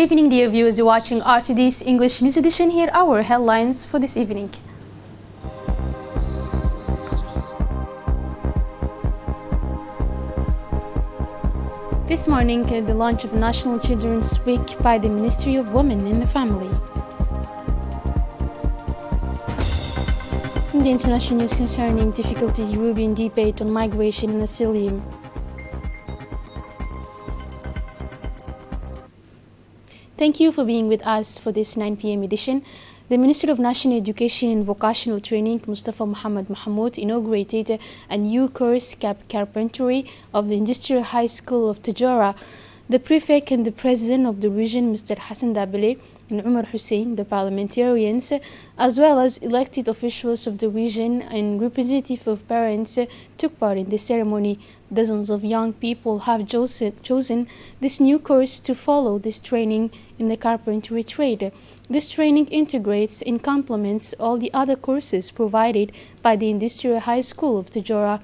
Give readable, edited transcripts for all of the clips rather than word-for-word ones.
evening, dear viewers. You're watching RTD's English News Edition. Here are our headlines for this evening. This morning, the launch of National Children's Week by the Ministry of Women and the Family. In the international news concerning difficulties European debate on migration and asylum. Thank you for being with us for this 9 p.m. edition. The Minister of National Education and Vocational Training, Mustafa Mohammed Mahmoud, inaugurated a new course, carpentry, of the Industrial High School of Tajara. The Prefect and the President of the region, Mr. Hassan Dabele and Umar Hussein, the parliamentarians, as well as elected officials of the region and representatives of parents, took part in the ceremony. Dozens of young people have chosen this new course to follow this training in the carpentry trade. This training integrates and complements all the other courses provided by the Industrial High School of Tajara.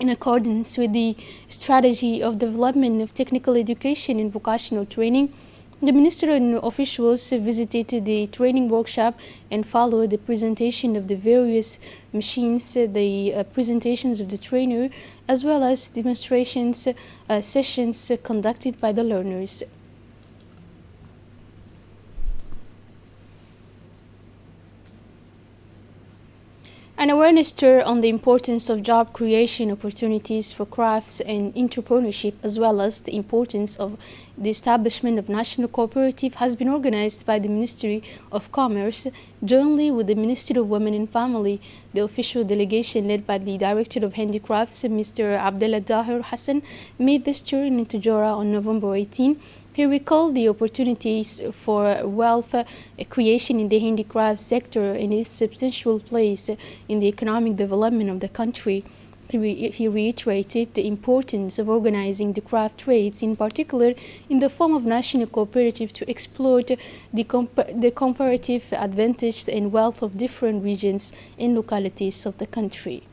In accordance with the strategy of development of technical education and vocational training, the minister and officials visited the training workshop and followed the presentation of the various machines, the presentations of the trainer, as well as demonstrations sessions conducted by the learners. An awareness tour on the importance of job creation opportunities for crafts and entrepreneurship, as well as the importance of the establishment of national cooperative, has been organized by the Ministry of Commerce, jointly with the Ministry of Women and Family. The official delegation led by the Director of Handicrafts, Mr. Abdullah Dahir Hassan, made this tour in Tajara on November 18. He recalled the opportunities for wealth creation in the handicraft sector and its substantial place in the economic development of the country. He reiterated the importance of organizing the craft trades, in particular in the form of national cooperative, to exploit the comparative advantages and wealth of different regions and localities of the country.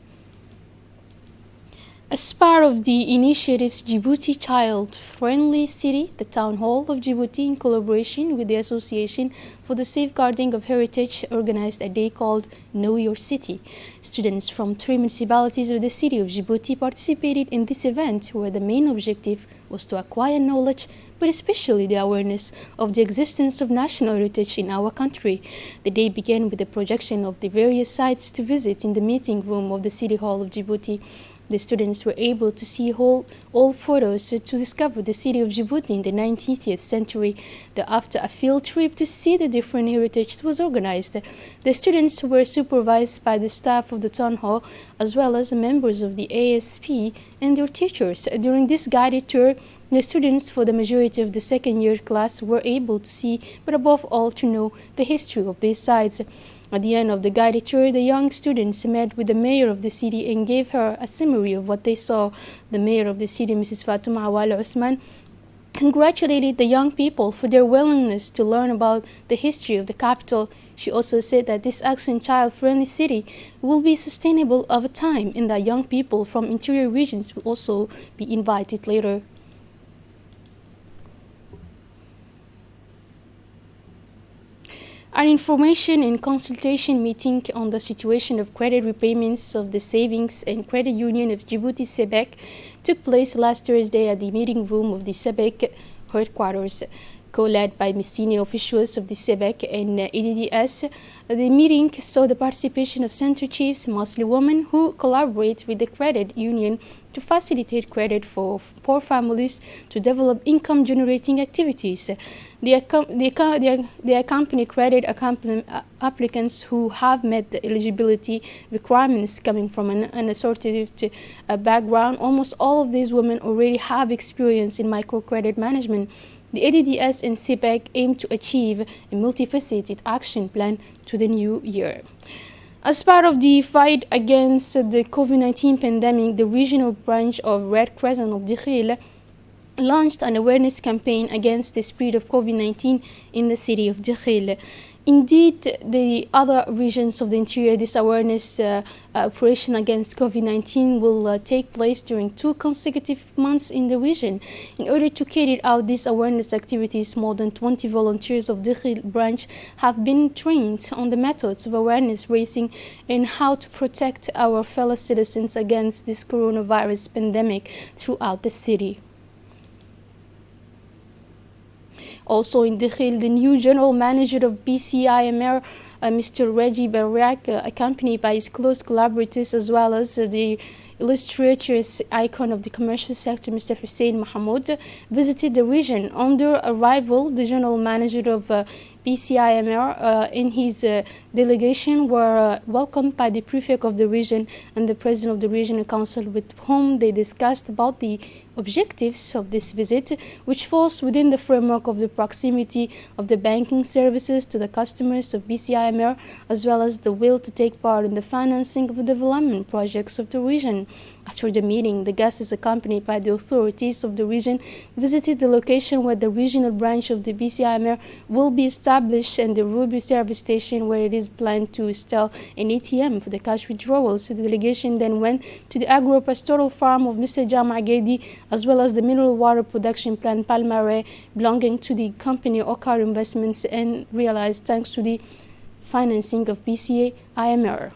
As part of the initiatives Djibouti Child-Friendly City, the Town Hall of Djibouti, in collaboration with the Association for the Safeguarding of Heritage, organized a day called Know Your City. Students from 3 municipalities of the city of Djibouti participated in this event, where the main objective was to acquire knowledge, but especially the awareness of the existence of national heritage in our country. The day began with the projection of the various sites to visit in the meeting room of the City Hall of Djibouti. The students were able to see old photos to discover the city of Djibouti in the 19th century. After a field trip to see the different heritage was organized, the students were supervised by the staff of the town hall, as well as members of the ASP and their teachers. During this guided tour, the students, for the majority of the second-year class, were able to see, but above all to know, the history of these sites. At the end of the guided tour, the young students met with the mayor of the city and gave her a summary of what they saw. The mayor of the city, Mrs. Fatuma Awal Osman, congratulated the young people for their willingness to learn about the history of the capital. She also said that this action child-friendly city will be sustainable over time and that young people from interior regions will also be invited later. An information and consultation meeting on the situation of credit repayments of the Savings and Credit Union of Djibouti SEBEC took place last Thursday at the meeting room of the SEBEC headquarters. Co-led by senior officials of the SEBEC and EDDS, the meeting saw the participation of center chiefs, mostly women, who collaborate with the credit union to facilitate credit for poor families to develop income-generating activities. They accompany credit applicants who have met the eligibility requirements coming from an assorted background. Almost all of these women already have experience in microcredit management. The ADDS and CPEC aim to achieve a multifaceted action plan to the new year. As part of the fight against the COVID-19 pandemic, the regional branch of Red Crescent of Dikhil launched an awareness campaign against the spread of COVID-19 in the city of Dikhil. Indeed, the other regions of the interior, this awareness operation against COVID-19 will take place during 2 consecutive months in the region. In order to carry out these awareness activities, more than 20 volunteers of the Dakhil branch have been trained on the methods of awareness raising and how to protect our fellow citizens against this coronavirus pandemic throughout the city. Also in Dakhil, the new general manager of BCIMR, Mr. Reggie Barrak, accompanied by his close collaborators as well as the illustrious icon of the commercial sector, Mr. Hussein Mahmoud, visited the region. On their arrival, the general manager of BCIMR in his delegation were welcomed by the prefect of the region and the president of the regional council, with whom they discussed about the objectives of this visit, which falls within the framework of the proximity of the banking services to the customers of BCIMR, as well as the will to take part in the financing of the development projects of the region. After the meeting, the guest is accompanied by the authorities of the region, visited the location where the regional branch of the BCIMR will be established and the Ruby service station where it is planned to install an ATM for the cash withdrawals. The delegation then went to the agro-pastoral farm of Mr. Jama Gedi, as well as the mineral water production plant Palmare belonging to the company Okar Investments, and realized thanks to the financing of BCIMR.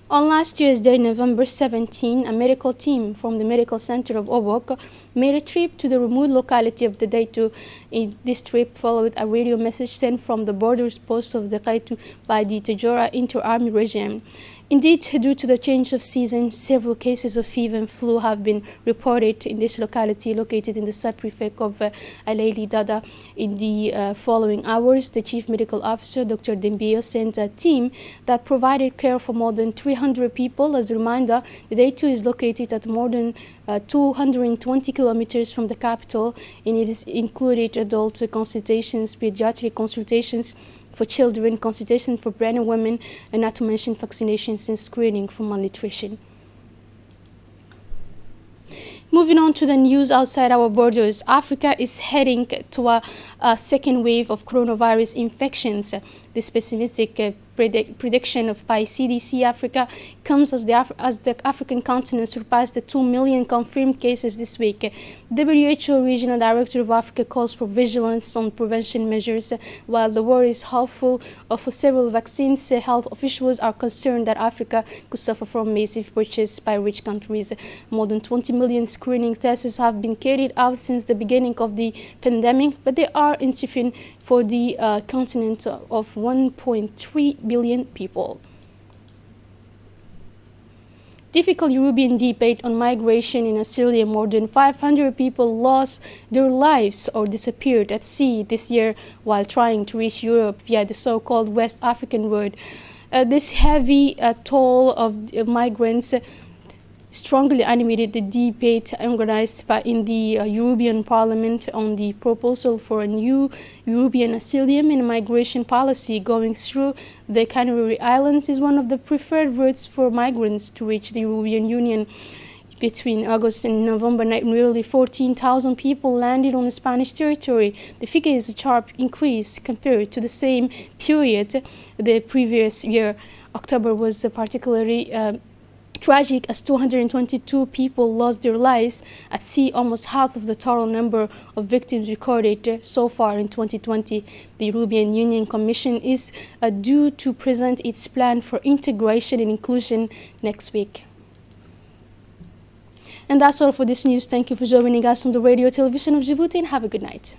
On last Tuesday, November 17, a medical team from the medical center of Obok made a trip to the remote locality of the Daitu. In this trip followed a radio message sent from the borders post of the Daitu by the Tajora inter-army regime. Indeed, due to the change of season, several cases of fever and flu have been reported in this locality located in the sub-prefect of Alaili Dada. In the following hours, the chief medical officer, Dr. Dembio, sent a team that provided care for more than 300 people. As a reminder, the Daitu is located at more than 220 kilometers from the capital, and it is included adult consultations, pediatric consultations for children, consultation for pregnant women, and not to mention vaccinations and screening for malnutrition. Moving on to the news outside our borders, Africa is heading to a second wave of coronavirus infections. This pessimistic prediction by CDC Africa comes as the African continent surpassed the 2 million confirmed cases this week. WHO Regional Director of Africa calls for vigilance on prevention measures. While the world is hopeful for several vaccines, health officials are concerned that Africa could suffer from massive purchase by rich countries. More than 20 million screening tests have been carried out since the beginning of the pandemic, but they are insufficient for the continent of 1.3 billion people. Difficult European debate on migration in Australia. More than 500 people lost their lives or disappeared at sea this year while trying to reach Europe via the so-called West African route. This heavy toll of migrants strongly animated the debate organized in the European Parliament on the proposal for a new European asylum and migration policy. Going through the Canary Islands is one of the preferred routes for migrants to reach the European Union. Between August and November, nearly 14,000 people landed on Spanish territory. The figure is a sharp increase compared to the same period the previous year. October was particularly tragic as 222 people lost their lives at sea, almost half of the total number of victims recorded so far in 2020. The European Union Commission is due to present its plan for integration and inclusion next week. And that's all for this news. Thank you for joining us on the radio television of Djibouti, and have a good night.